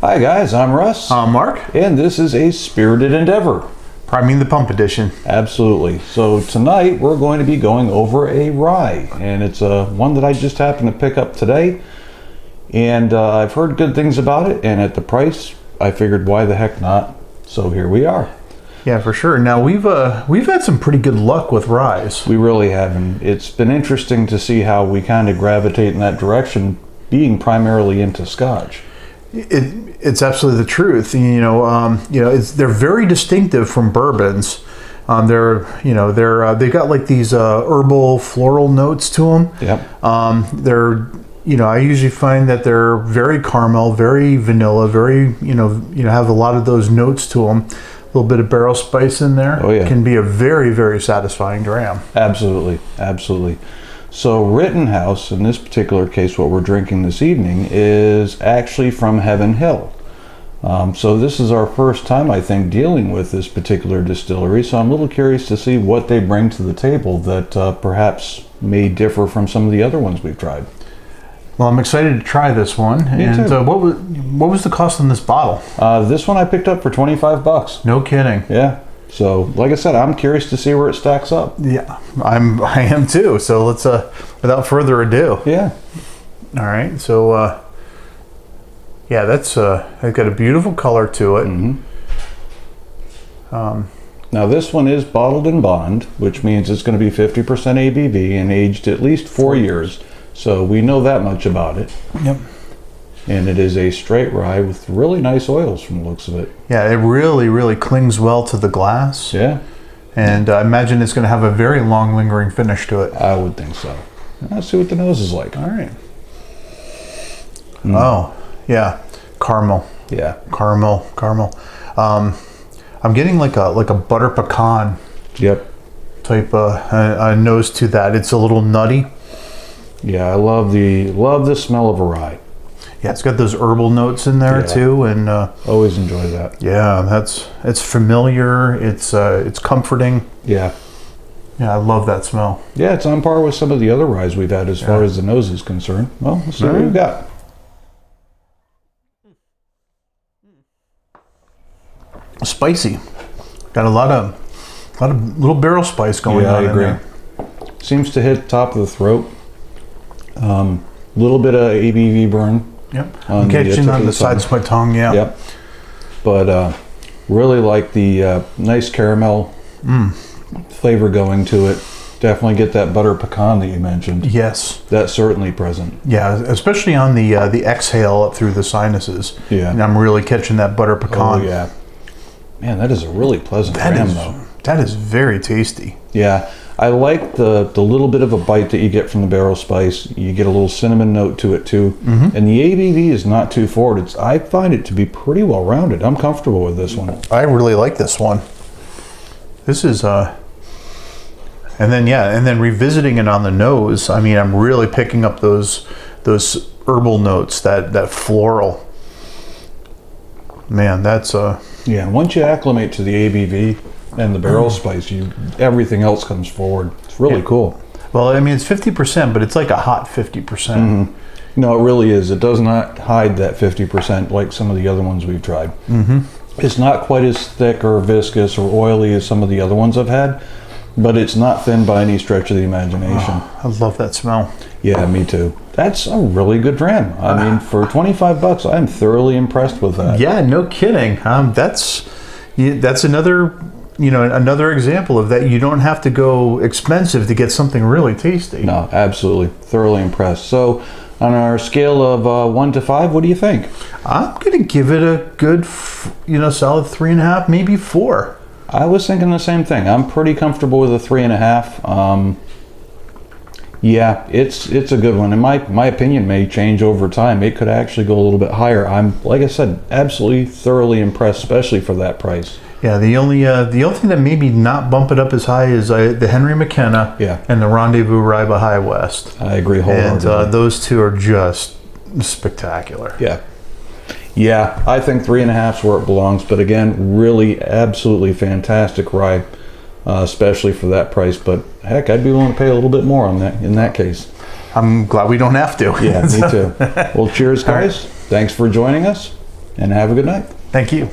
Hi guys, I'm Russ. I'm Mark. And this is a spirited endeavor. Priming the Pump edition. Absolutely. So tonight we're going to be going over a rye, and it's one that I just happened to pick up today. And I've heard good things about it, and at the price, I figured why the heck not? So here we are. Yeah, for sure. Now we've had some pretty good luck with ryes. We really have, and it's been interesting to see how we kind of gravitate in that direction, being primarily into Scotch. It's absolutely the truth. They're very distinctive from bourbons. They got like these herbal floral notes to them. Yep. I usually find that they're very caramel, very vanilla, very have a lot of those notes to them. A little bit of barrel spice in there. Oh yeah. Can be a very, very satisfying dram. Absolutely, absolutely. So Rittenhouse, in this particular case, what we're drinking this evening, is actually from Heaven Hill. So this is our first time, I think, dealing with this particular distillery. So I'm a little curious to see what they bring to the table that perhaps may differ from some of the other ones we've tried. Well, I'm excited to try this one. Me too. What was the cost on this bottle? This one I picked up for $25. No kidding. Yeah. So, like I said, I'm curious to see where it stacks up. Yeah, I am too. So let's, without further ado. Yeah. All right. So, that's it's got a beautiful color to it. Mm-hmm. Now this one is bottled in bond, which means it's going to be 50% ABV and aged at least 4 years. So we know that much about it. Yep. And it is a straight rye with really nice oils from the looks of it. Yeah, it really, really clings well to the glass. Yeah. And I imagine it's going to have a very long, lingering finish to it. I would think so. Let's see what the nose is like. All right. Oh, yeah. Caramel. Yeah. Caramel. I'm getting like a butter pecan. Yep. Type a nose to that. It's a little nutty. Yeah, I love the smell of a rye. Yeah, it's got those herbal notes in there too, and always enjoy that. Yeah, it's familiar. It's comforting. Yeah. Yeah, I love that smell. Yeah, it's on par with some of the other ryes we've had as far as the nose is concerned. Well, let's see what we've got. Spicy. Got a lot of little barrel spice going on. I agree. In there. Seems to hit the top of the throat. Little bit of ABV burn. Yep. I'm catching on the sides of my tongue. Yeah. Yep. But really like the nice caramel flavor going to it. Definitely get that butter pecan that you mentioned. Yes. That's certainly present. Yeah, especially on the exhale up through the sinuses. Yeah. And I'm really catching that butter pecan. Oh yeah. Man, that is a really pleasant dram though. That is very tasty. Yeah. I like the little bit of a bite that you get from the barrel spice. You get a little cinnamon note to it too. Mm-hmm. And the ABV is not too forward. I find it to be pretty well rounded. I'm comfortable with this one. I really like this one. This is and then revisiting it on the nose, I mean, I'm really picking up those herbal notes, that floral. Man, that's yeah, once you acclimate to the ABV and the barrel spice, everything else comes forward. It's really cool. Well, I mean, it's 50%, but it's like a hot 50%. Mm-hmm. No, it really is. It does not hide that 50% like some of the other ones we've tried. Mm-hmm. It's not quite as thick or viscous or oily as some of the other ones I've had, but it's not thin by any stretch of the imagination. Oh, I love that smell. Yeah, me too. That's a really good dram. I mean, for $25, I'm thoroughly impressed with that. Yeah, no kidding. That's another example of that. You don't have to go expensive to get something really tasty. No, absolutely. Thoroughly impressed. So on our scale of 1 to 5, what do you think? I'm going to give it a good, solid 3.5, maybe 4. I was thinking the same thing. I'm pretty comfortable with a 3.5. Yeah, it's a good one. And my opinion may change over time. It could actually go a little bit higher. I'm, like I said, absolutely thoroughly impressed, especially for that price. Yeah, the only thing that maybe not bump it up as high is the Henry McKenna and the Rendezvous Rye by High West. I agree wholeheartedly. And those two are just spectacular. Yeah, I think 3.5 is where it belongs. But again, really absolutely fantastic rye, especially for that price. But heck, I'd be willing to pay a little bit more on that in that case. I'm glad we don't have to. Yeah, me too. Well, cheers, guys. Thanks for joining us. and have a good night. Thank you.